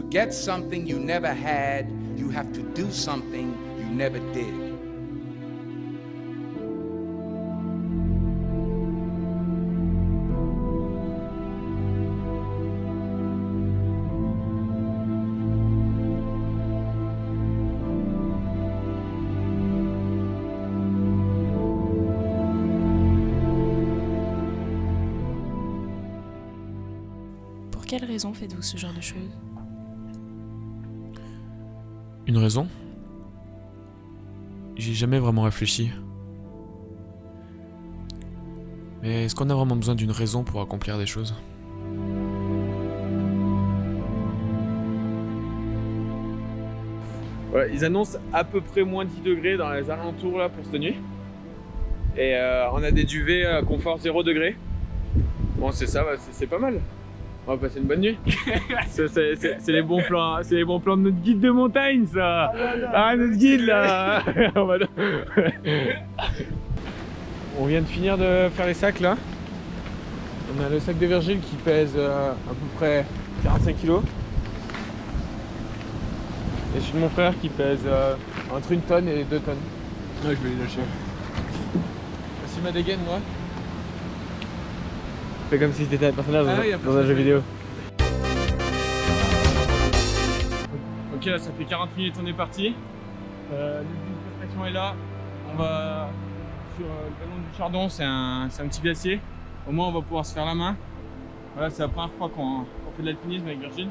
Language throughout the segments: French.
get something you never had, you have to do something you never did. Pour quelle raison faites-vous ce genre de choses ? Une raison ? J'y ai jamais vraiment réfléchi. Mais est-ce qu'on a vraiment besoin d'une raison pour accomplir des choses ? Voilà, ils annoncent à peu près moins 10 degrés dans les alentours là pour cette nuit. Et on a des duvets à confort 0 degré. Bon c'est ça, c'est pas mal. On va passer une bonne nuit. c'est les bons plans, c'est les bons plans de notre guide de montagne ça. Ah notre guide là. On vient de finir de faire les sacs là. On a le sac de Virgile qui pèse à peu près 45 kg. Et celui de mon frère qui pèse entre 1 tonne et 2 tonnes. Ouais, je vais les lâcher. Voici ma dégaine, moi. Fais comme si c'était un personnage dans un jeu vidéo. Ok, là ça fait 40 minutes on est parti. Le but de prestation est là. On va sur le ballon du Chardon, c'est un petit glacier. Au moins on va pouvoir se faire la main. Voilà, c'est la première fois qu'on fait de l'alpinisme avec Virgile.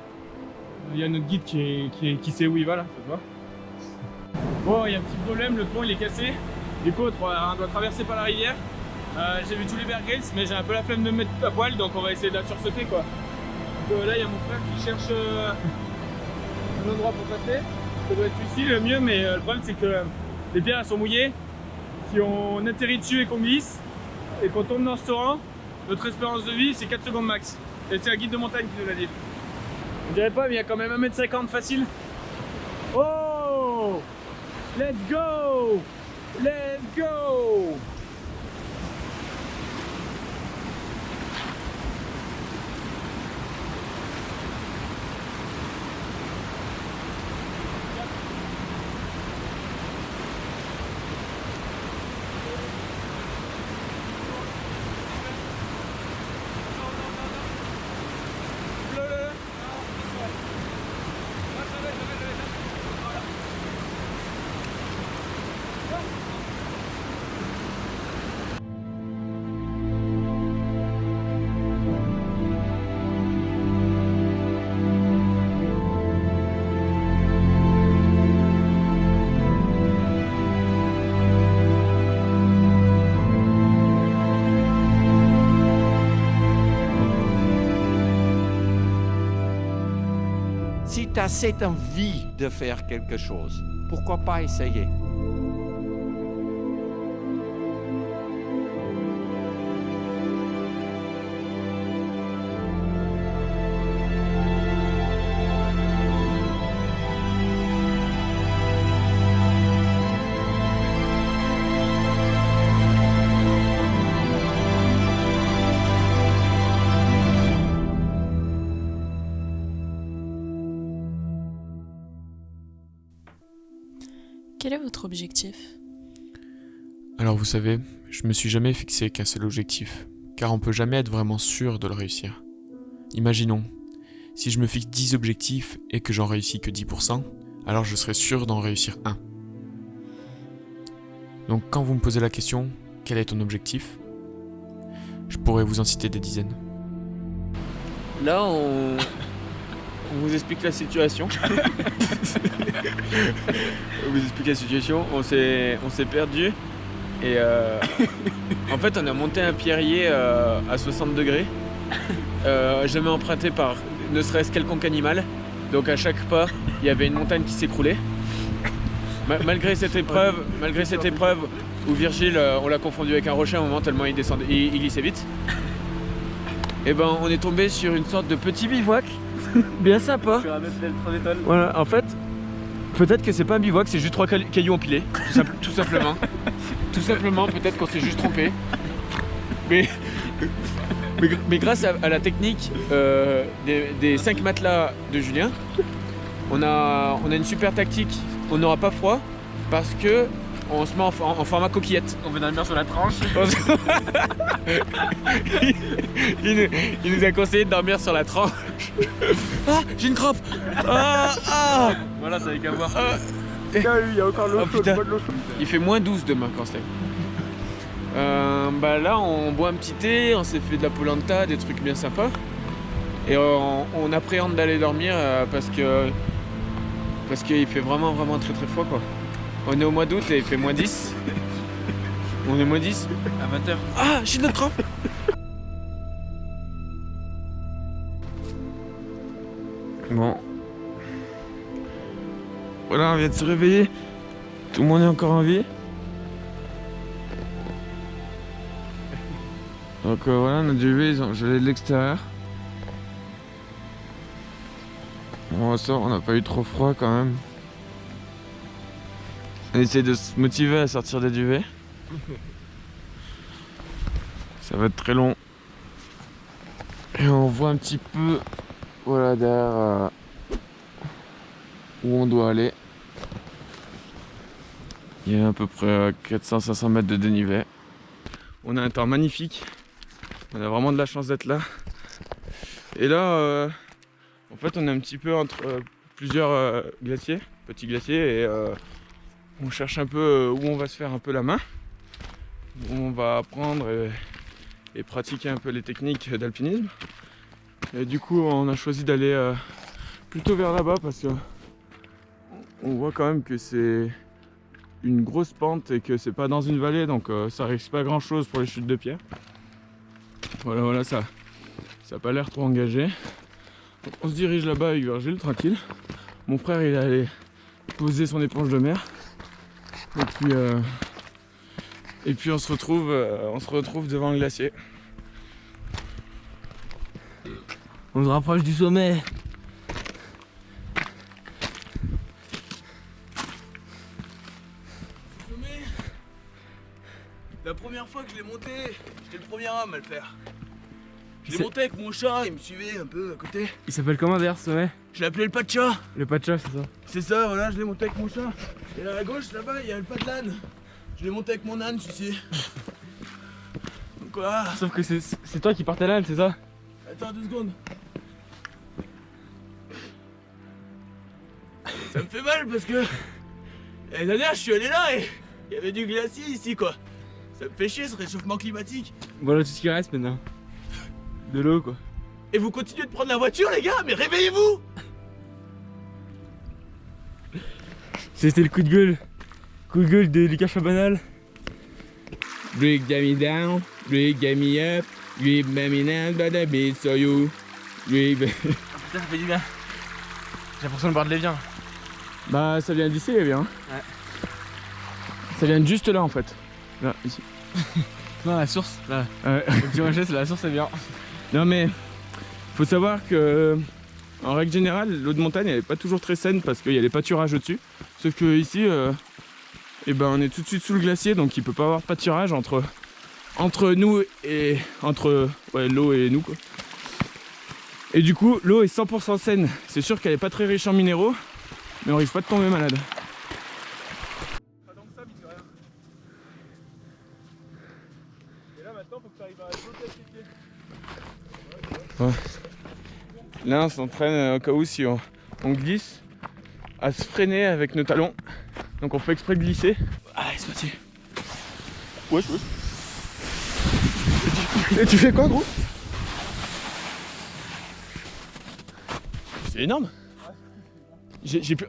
Il y a notre guide qui sait où il va là, ça se voit. Bon, il y a un petit problème, le pont il est cassé. Du coup, on doit traverser par la rivière. J'ai vu tous les Bear Grylls, mais j'ai un peu la flemme de me mettre à poil, donc on va essayer de la sursauter quoi. Donc là, il y a mon frère qui cherche un endroit pour passer. Ça doit être ici le mieux, mais le problème c'est que les pierres elles sont mouillées. Si on atterrit dessus et qu'on glisse, et qu'on tombe dans ce torrent, notre espérance de vie c'est 4 secondes max. Et c'est un guide de montagne qui nous l'a dit. On dirait pas, mais il y a quand même 1m50 facile. Oh! Let's go! Let's go! Si tu as cette envie de faire quelque chose, pourquoi pas essayer? Quel est votre objectif ? Alors vous savez, je me suis jamais fixé qu'un seul objectif, car on peut jamais être vraiment sûr de le réussir. Imaginons, si je me fixe 10 objectifs et que j'en réussis que 10%, alors je serai sûr d'en réussir un. Donc quand vous me posez la question, quel est ton objectif ? Je pourrais vous en citer des dizaines. Là, on vous explique la situation. On vous explique la situation. On s'est perdu. Et en fait, on a monté un pierrier à 60 degrés. Jamais emprunté par ne serait-ce quelconque animal. Donc à chaque pas, il y avait une montagne qui s'écroulait. Malgré cette épreuve où Virgile, on l'a confondu avec un rocher à un moment tellement il descendait, il glissait vite. Et ben, on est tombé sur une sorte de petit bivouac, bien sympa. Voilà, en fait, peut-être que c'est pas un bivouac, c'est juste 3 cailloux empilés, tout simplement. Tout simplement, peut-être qu'on s'est juste trompé. Mais grâce à la technique des 5 matelas de Julien, on a une super tactique. On n'aura pas froid parce que on se met en format coquillette. On veut dormir sur la tranche. il nous a conseillé de dormir sur la tranche. Ah, j'ai une crampe. Voilà, ça avait qu'à voir. Il y a encore l'eau chaude. Il fait moins 12 demain quand c'est. Bah là, on boit un petit thé, on s'est fait de la polenta, des trucs bien sympas. Et on appréhende d'aller dormir parce qu'il fait vraiment très froid quoi. On est au mois d'août et il fait moins 10. On est moins 10. À 20h. Ah, j'ai notre crampe. Bon. Voilà, on vient de se réveiller. Tout le monde est encore en vie. Donc voilà, notre duvet, ils ont gelé de l'extérieur. On ressort, on n'a pas eu trop froid quand même. On essaie de se motiver à sortir des duvets. Ça va être très long. Et on voit un petit peu, voilà, derrière où on doit aller. Il y a à peu près 400-500 mètres de dénivelé. On a un temps magnifique. On a vraiment de la chance d'être là. Et là, en fait, on est un petit peu entre plusieurs glaciers, petits glaciers, et on cherche un peu où on va se faire un peu la main, où on va apprendre et pratiquer un peu les techniques d'alpinisme. Et du coup, on a choisi d'aller plutôt vers là-bas parce que on voit quand même que c'est une grosse pente et que c'est pas dans une vallée, donc ça risque pas grand-chose pour les chutes de pierre. Voilà, ça a pas l'air trop engagé. Donc, on se dirige là-bas avec Virgile, tranquille. Mon frère, il est allé poser son éponge de mer. Et puis on se retrouve devant le glacier. On se rapproche du sommet. La première fois que je l'ai monté, j'étais le premier homme à le faire. Je l'ai monté avec mon chat, il me suivait un peu à côté. Il s'appelle comment d'ailleurs ce sommet? Je l'ai appelé le Pacha. Le Pacha, c'est ça? C'est ça, voilà, je l'ai monté avec mon chat. Et là à gauche, là-bas, il y a le pas de l'âne. Je l'ai monté avec mon âne, celui-ci. Donc voilà. Sauf que c'est toi qui partais l'âne, c'est ça? Attends 2 secondes. Ça me fait mal parce que l'année dernière, je suis allé là et il y avait du glacier ici, quoi. Ça me fait chier ce réchauffement climatique. Voilà tout ce qui reste maintenant. De l'eau, quoi. Et vous continuez de prendre la voiture, les gars, mais réveillez-vous! C'était le coup de gueule. Coup de gueule de Lucas Chabanal. Break me down, break me up, break me down, but I be so you. Putain, ça fait du bien. J'ai l'impression de boire de l'évian. Bah ça vient d'ici, bien. Ouais. Ça vient de juste là en fait. Là, ici. Non, la source, là. Le petit rocher, c'est la source, c'est bien. Non mais faut savoir que en règle générale l'eau de montagne elle est pas toujours très saine parce qu'il y a les pâturages au-dessus. Sauf que ici et ben, on est tout de suite sous le glacier donc il peut pas avoir de pâturage entre nous et entre l'eau et nous quoi. Et du coup l'eau est 100% saine. C'est sûr qu'elle est pas très riche en minéraux mais on risque pas de tomber malade. Ouais. Là on s'entraîne au cas où si on glisse à se freiner avec nos talons. Donc on fait exprès de glisser. Allez c'est parti. Wesh. Et tu fais quoi gros? C'est énorme.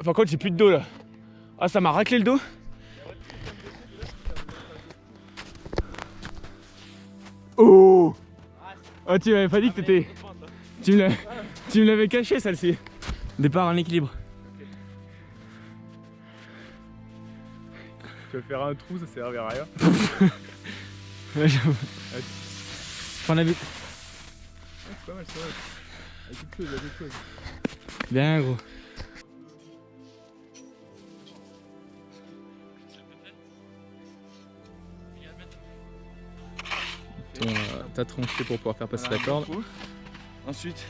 Par contre j'ai plus de dos là. Ah ça m'a raclé le dos. Oh. Ah tu m'avais pas dit que t'étais... Tu me l'avais caché celle-ci. Départ en équilibre. Tu vas faire un trou, ça servira à rien. Ouais, j'avoue. Prends la vue. C'est pas mal, c'est vrai. Il y a quelque chose. Bien gros. T'as tranché pour pouvoir faire passer la corde. Ensuite,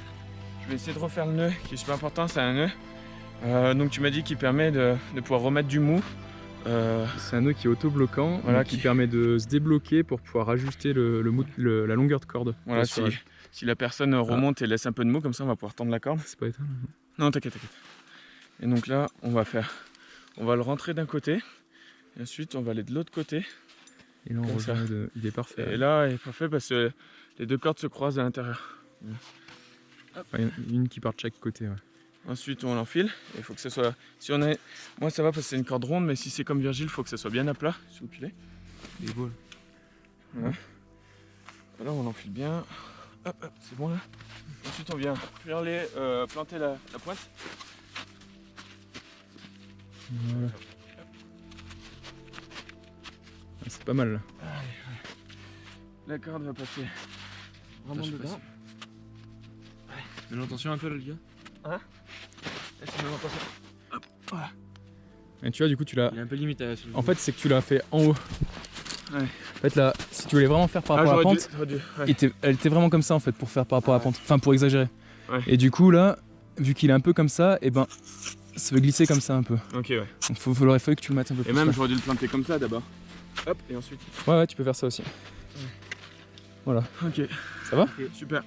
je vais essayer de refaire le nœud qui est super important, c'est un nœud Donc tu m'as dit qu'il permet de pouvoir remettre du mou. C'est un nœud qui est auto-bloquant, Voilà, qui qui- permet de se débloquer pour pouvoir ajuster la longueur de corde. Voilà, de si, l'assurage. si la personne remonte et laisse un peu de mou, comme ça on va pouvoir tendre la corde. C'est pas éteint. Non, t'inquiète. Et donc là, on va le rentrer d'un côté, et ensuite on va aller de l'autre côté. Et là, on Comme ça. rejoint il est parfait. Et là, il est parfait parce que les deux cordes se croisent à l'intérieur. Ouais, une qui part de chaque côté. Ouais. Ensuite, on l'enfile. Il faut que ce soit. Si on est, moi ça va parce que c'est une corde ronde, mais si c'est comme Virgile, il faut que ça soit bien à plat sur le pilet. Des boules. Voilà. Voilà, on l'enfile bien. Hop, c'est bon là. Ensuite, on vient planter la pointe. Voilà. Ah, c'est pas mal là. La corde va passer vraiment je sais dedans. Mais attention un peu, là, le gars. Laisse-moi passer. Et tu vois, du coup, tu l'as. Il est un peu limite à En fait, c'est que tu l'as fait en haut. Ouais. En fait, là, si tu voulais vraiment faire par rapport à la pente, Ouais. elle était vraiment comme ça en fait pour faire par rapport à la pente. Enfin, pour exagérer. Ouais. Et du coup, là, vu qu'il est un peu comme ça, et ben, ça veut glisser comme ça un peu. Ok, ouais. Donc, il aurait fallu que tu le mettes un peu Et plus. même, là. j'aurais dû le planter comme ça d'abord. Hop, et ensuite. Ouais, tu peux faire ça aussi. Ok. Ça va? Super.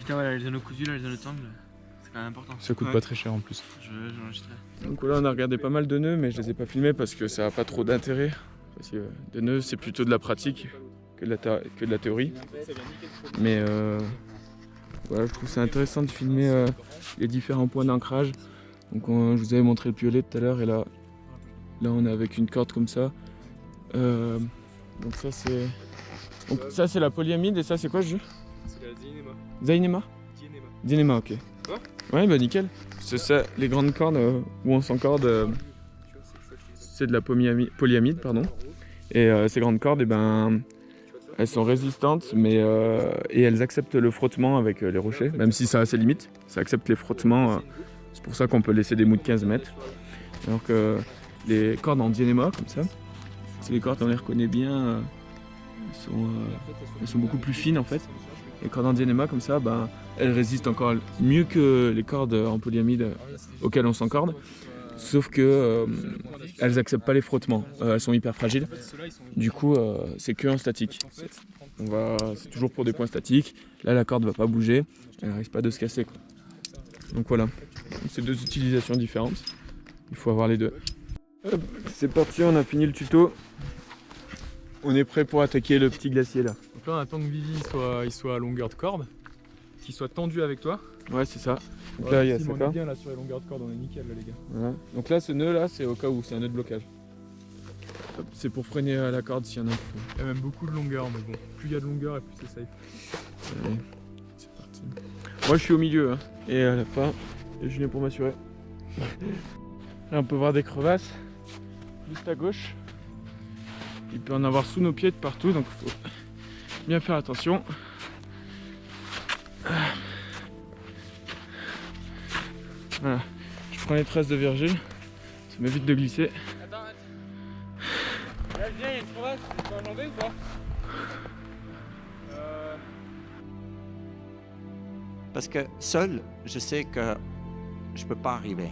Putain, voilà, les anneaux cousus, là, les anneaux de sangle, c'est quand même important. Ça coûte Ouais. pas très cher en plus. J'enregistrerai. Donc là, on a regardé pas mal de nœuds, mais je les ai pas filmés parce que ça n'a pas trop d'intérêt. Parce que des nœuds, c'est plutôt de la pratique que de la théorie. Mais voilà, je trouve ça intéressant de filmer les différents points d'ancrage. Donc je vous avais montré le piolet tout à l'heure, et là on est avec une corde comme ça. Donc ça c'est la polyamide, et ça c'est quoi, je dis? C'est la Zinema. Zainema? Dinema, ok. Ouais, bah nickel. C'est ça, les grandes cordes où on s'encorde, c'est de la polyamide, pardon. Et ces grandes cordes, elles sont résistantes, mais et elles acceptent le frottement avec les rochers, même si ça a ses limites. Ça accepte les frottements, c'est pour ça qu'on peut laisser des mous de 15 mètres. Alors que les cordes en Dienema, comme ça, c'est les cordes, on les reconnaît bien, elles sont beaucoup plus fines en fait. Les cordes en Dienema, comme ça, elles résistent encore mieux que les cordes en polyamide auxquelles on s'encorde. Sauf que elles acceptent pas les frottements, elles sont hyper fragiles. Du coup, c'est que en statique. C'est toujours pour des points statiques. Là, la corde va pas bouger, elle risque pas de se casser, quoi. Donc voilà, c'est deux utilisations différentes. Il faut avoir les deux. Hop, c'est parti, on a fini le tuto. On est prêt pour attaquer le petit glacier là. Donc là, on attend que Vivi il soit à longueur de corde, qu'il soit tendu avec toi. Ouais, c'est ça. Donc là, il y a Si, ça. on est bien là sur les longueurs de corde, on est nickel là, les gars. Voilà. Donc là, ce nœud là, c'est au cas où c'est un nœud de blocage. Hop, c'est pour freiner la corde s'il y en a un. Il y a même beaucoup de longueur, mais bon, plus il y a de longueur et plus c'est safe. Allez, c'est parti. Moi, je suis au milieu, hein, et à la fin, et Julien pour m'assurer. Là, on peut voir des crevasses juste à gauche. Il peut en avoir sous nos pieds de partout, donc il faut bien faire attention. Voilà, je prends les traces de Virgile, ça m'évite de glisser. Attends. Là, viens, il y a une crevasse, tu peux en enlever ou pas? Parce que seul, je sais que je ne peux pas arriver.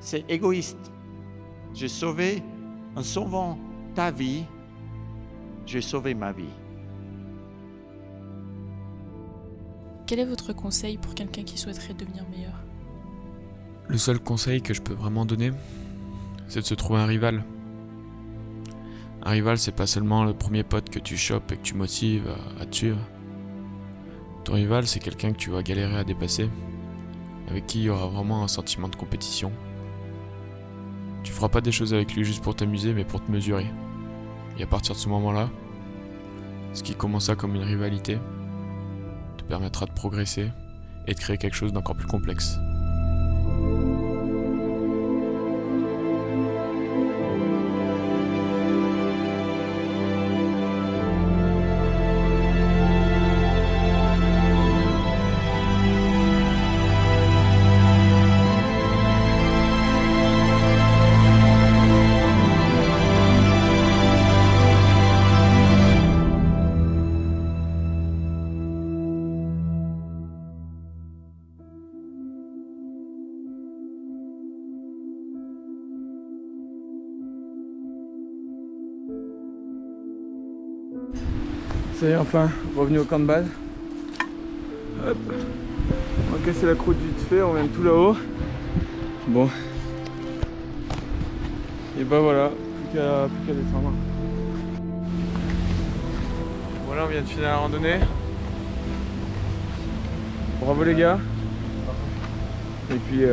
C'est égoïste. J'ai sauvé, en sauvant ta vie, j'ai sauvé ma vie. Quel est votre conseil pour quelqu'un qui souhaiterait devenir meilleur? Le seul conseil que je peux vraiment donner, c'est de se trouver un rival. Un rival, c'est pas seulement le premier pote que tu chopes et que tu motives à te suivre. Ton rival, c'est quelqu'un que tu vas galérer à dépasser, avec qui il y aura vraiment un sentiment de compétition. Tu feras pas des choses avec lui juste pour t'amuser, mais pour te mesurer. Et à partir de ce moment-là, ce qui commença comme une rivalité te permettra de progresser et de créer quelque chose d'encore plus complexe. Ça y est, enfin, revenu au camp de base. Hop. On va casser la croûte vite fait, on vient de tout là-haut. Bon. Et bah voilà, plus qu'à descendre. Voilà, on vient de finir la randonnée. Bravo les gars. Et puis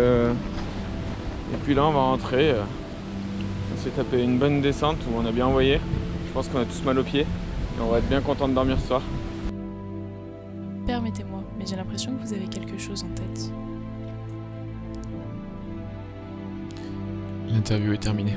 là on va rentrer. On s'est tapé une bonne descente où on a bien envoyé. Je pense qu'on a tous mal aux pieds. Et on va être bien content de dormir ce soir. Permettez-moi, mais j'ai l'impression que vous avez quelque chose en tête. L'interview est terminée.